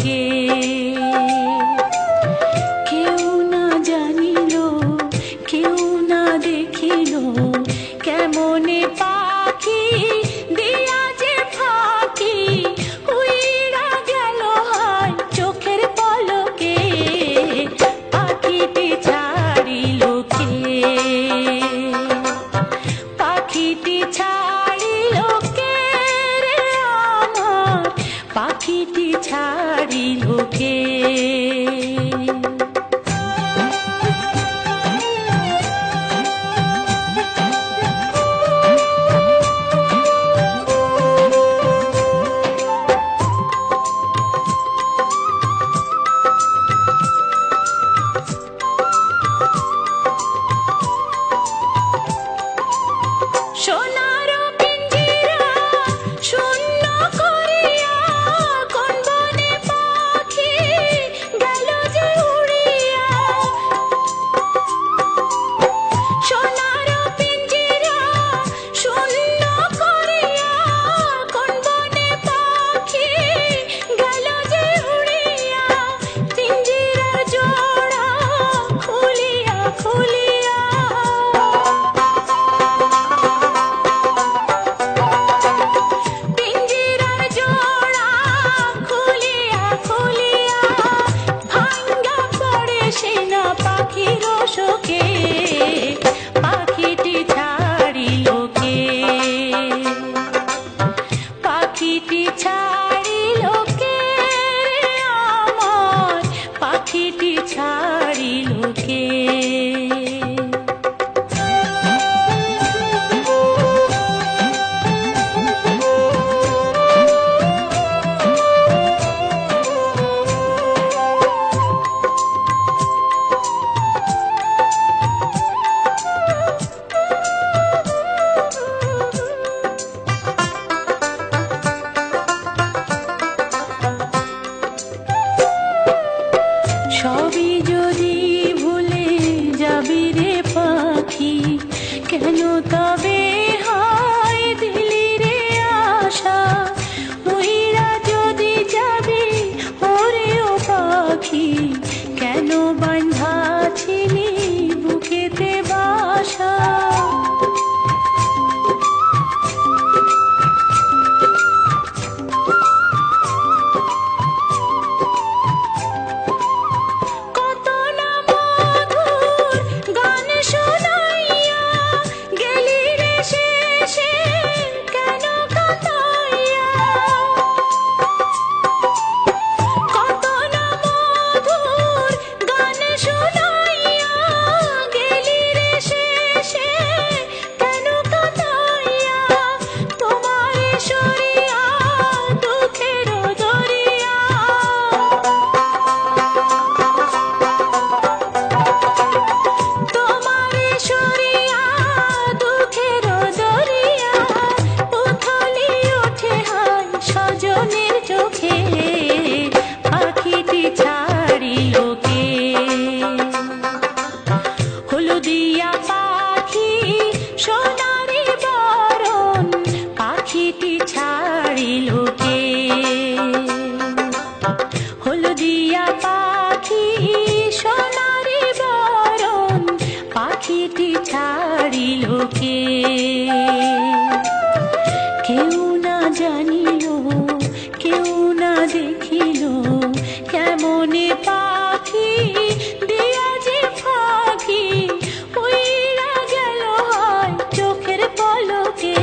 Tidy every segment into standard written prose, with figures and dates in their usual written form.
কে? কেউ না জানিল, কেউ না দেখিল, কেমনে পাখি দিয়া যে ফাঁকি উইড়া গেল হায় চোখের পলকে। পাখিটি ছাড়িল কে? পাখিটি ছাড়িল কে রে আমার? পাখিটি ছাড়িল কে? সোনার পিঞ্জিরা শূন্য করিয়া কোন বনে পাখি গেল যে উড়িয়া। সোনার পিঞ্জিরা শূন্য করিয়া কোন বনে পাখি গেল যে উড়িয়া। পিঞ্জিরার জোড়া খুলিয়া খুলিয়া পাখির শোকে। পাখিটি ছাড়িল কে? পাখিটি ছাড়িল কে রে আমার? পাখিটি ছাড়িল কে? সবই যদি ভুলে যাবি রে পাখি, কেন তবে হয় দিলি রে আশা? উইরা যদি যাবি ওরে ও পাখি, কেন বাঁধা ছিলি বুকেতে বাসা? পাখিটি ছাড়িল কে? হলুদিয়া পাখি সোনারি বরণ, পাখিটি ছাড়িল কে? হলুদিয়া পাখি সোনারি বরণ, পাখিটি ছাড়িল কে? কেউ না জানিল, কেউ না দেখিল, কেমনে পাখি দিয়া যে ফাঁকি উইড়া গেল হায় চোখের পলকে।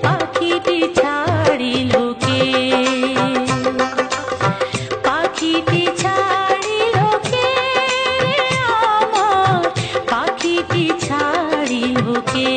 পাখিটি ছাড়িল কে? পাখিটি ছাড়িল কে রে আমার? পাখিটি ছাড়িল কে?